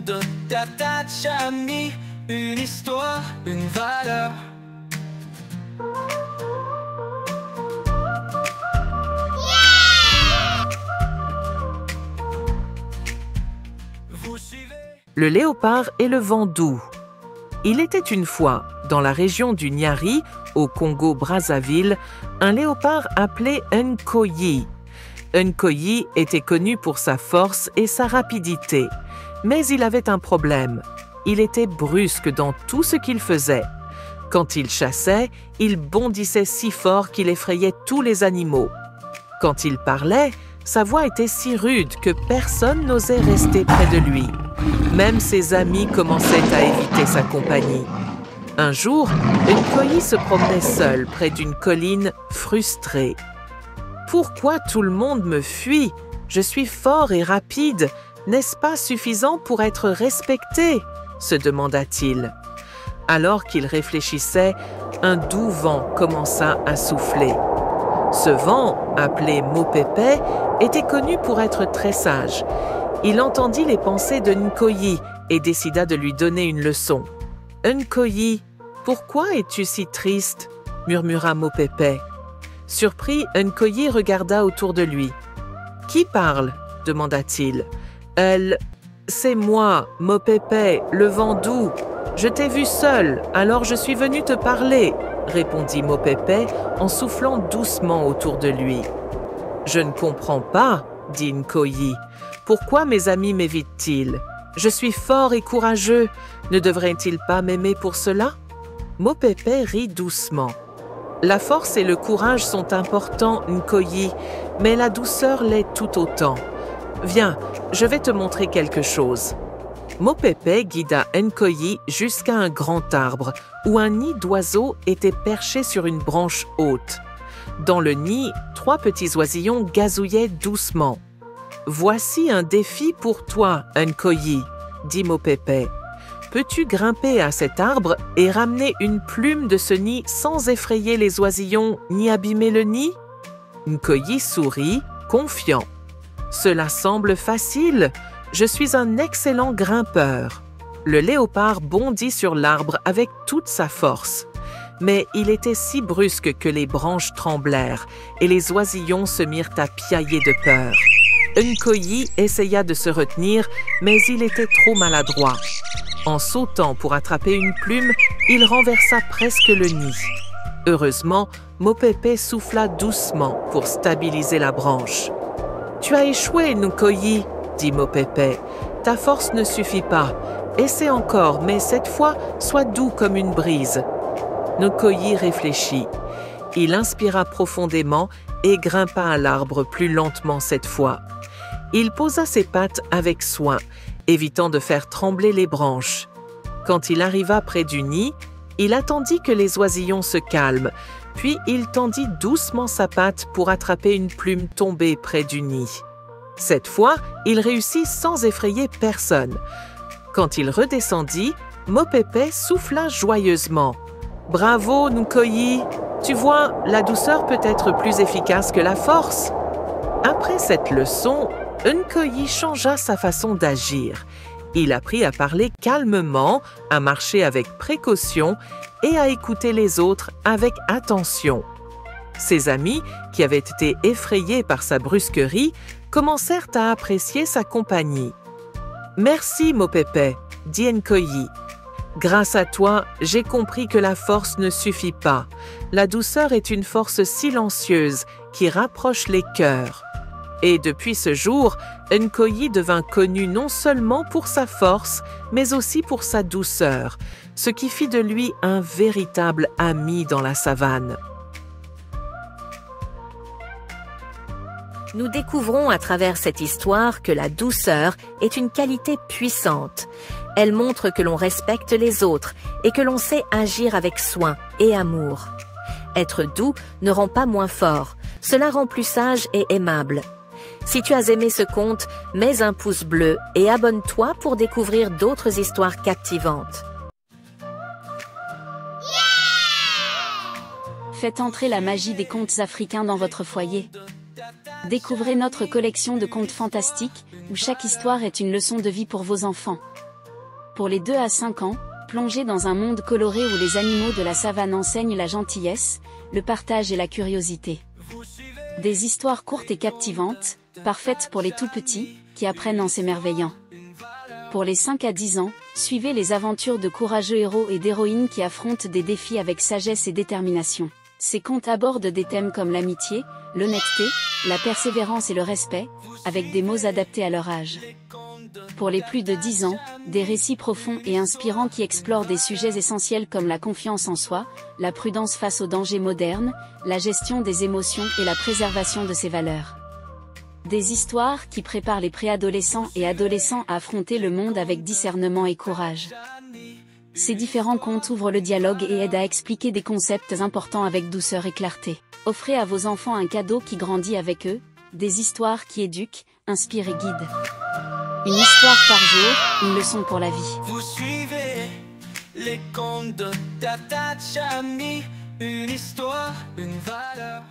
Chacune de ta tâche a mis une histoire, une valeur. Vous suivez? Le léopard et le vent doux. Il était une fois, dans la région du Nyari, au Congo-Brazzaville, un léopard appelé Nkoyi. Nkoyi était connu pour sa force et sa rapidité, mais il avait un problème. Il était brusque dans tout ce qu'il faisait. Quand il chassait, il bondissait si fort qu'il effrayait tous les animaux. Quand il parlait, sa voix était si rude que personne n'osait rester près de lui. Même ses amis commençaient à éviter sa compagnie. Un jour, Nkoyi se promenait seul près d'une colline, frustré. « Pourquoi tout le monde me fuit? Je suis fort et rapide. N'est-ce pas suffisant pour être respecté ?» se demanda-t-il. Alors qu'il réfléchissait, un doux vent commença à souffler. Ce vent, appelé Mopépé, était connu pour être très sage. Il entendit les pensées de Nkoyi et décida de lui donner une leçon. « Nkoyi, pourquoi es-tu si triste ?» murmura Mopépé. Surpris, Nkoyi regarda autour de lui. « Qui parle ?» demanda-t-il. « C'est moi, Mopépé, le vent doux. Je t'ai vu seul, alors je suis venu te parler, » répondit Mopépé en soufflant doucement autour de lui. « Je ne comprends pas, » dit Nkoyi. « Pourquoi mes amis m'évitent-ils? Je suis fort et courageux. Ne devraient-ils pas m'aimer pour cela ?» Mopépé rit doucement. « La force et le courage sont importants, Nkoyi, mais la douceur l'est tout autant. Viens, je vais te montrer quelque chose. » Mopépé guida Nkoyi jusqu'à un grand arbre où un nid d'oiseaux était perché sur une branche haute. Dans le nid, 3 petits oisillons gazouillaient doucement. « Voici un défi pour toi, Nkoyi, » dit Mopépé. « Peux-tu grimper à cet arbre et ramener une plume de ce nid sans effrayer les oisillons ni abîmer le nid ?» Nkoyi sourit, confiant. « Cela semble facile. Je suis un excellent grimpeur. » Le léopard bondit sur l'arbre avec toute sa force. Mais il était si brusque que les branches tremblèrent et les oisillons se mirent à piailler de peur. Nkoyi essaya de se retenir, mais il était trop maladroit. En sautant pour attraper une plume, il renversa presque le nid. Heureusement, Mopépé souffla doucement pour stabiliser la branche. « Tu as échoué, Nkoyi, » dit Mopépé. « Ta force ne suffit pas. Essaie encore, mais cette fois, sois doux comme une brise. » Nkoyi réfléchit. Il inspira profondément et grimpa à l'arbre plus lentement cette fois. Il posa ses pattes avec soin, évitant de faire trembler les branches. Quand il arriva près du nid, il attendit que les oisillons se calment, puis il tendit doucement sa patte pour attraper une plume tombée près du nid. Cette fois, il réussit sans effrayer personne. Quand il redescendit, Mopépé souffla joyeusement. « Bravo, Nkoyi! Tu vois, la douceur peut être plus efficace que la force. » Après cette leçon, Nkoyi changea sa façon d'agir. Il apprit à parler calmement, à marcher avec précaution et à écouter les autres avec attention. Ses amis, qui avaient été effrayés par sa brusquerie, commencèrent à apprécier sa compagnie. « Merci, Mopépé, » dit Nkoyi. « Grâce à toi, j'ai compris que la force ne suffit pas. La douceur est une force silencieuse qui rapproche les cœurs. » Et depuis ce jour, Nkoyi devint connu non seulement pour sa force, mais aussi pour sa douceur, ce qui fit de lui un véritable ami dans la savane. Nous découvrons à travers cette histoire que la douceur est une qualité puissante. Elle montre que l'on respecte les autres et que l'on sait agir avec soin et amour. Être doux ne rend pas moins fort, cela rend plus sage et aimable. Si tu as aimé ce conte, mets un pouce bleu et abonne-toi pour découvrir d'autres histoires captivantes. Faites entrer la magie des contes africains dans votre foyer. Découvrez notre collection de contes fantastiques, où chaque histoire est une leçon de vie pour vos enfants. Pour les 2 à 5 ans, plongez dans un monde coloré où les animaux de la savane enseignent la gentillesse, le partage et la curiosité. Des histoires courtes et captivantes, parfaites pour les tout-petits, qui apprennent en s'émerveillant. Pour les 5 à 10 ans, suivez les aventures de courageux héros et d'héroïnes qui affrontent des défis avec sagesse et détermination. Ces contes abordent des thèmes comme l'amitié, l'honnêteté, la persévérance et le respect, avec des mots adaptés à leur âge. Pour les plus de 10 ans, des récits profonds et inspirants qui explorent des sujets essentiels comme la confiance en soi, la prudence face aux dangers modernes, la gestion des émotions et la préservation de ses valeurs. Des histoires qui préparent les préadolescents et adolescents à affronter le monde avec discernement et courage. Ces différents contes ouvrent le dialogue et aident à expliquer des concepts importants avec douceur et clarté. Offrez à vos enfants un cadeau qui grandit avec eux, des histoires qui éduquent, inspirent et guident. Une histoire par jour, une leçon pour la vie. Vous suivez les contes de Tata Chami, une histoire, une valeur.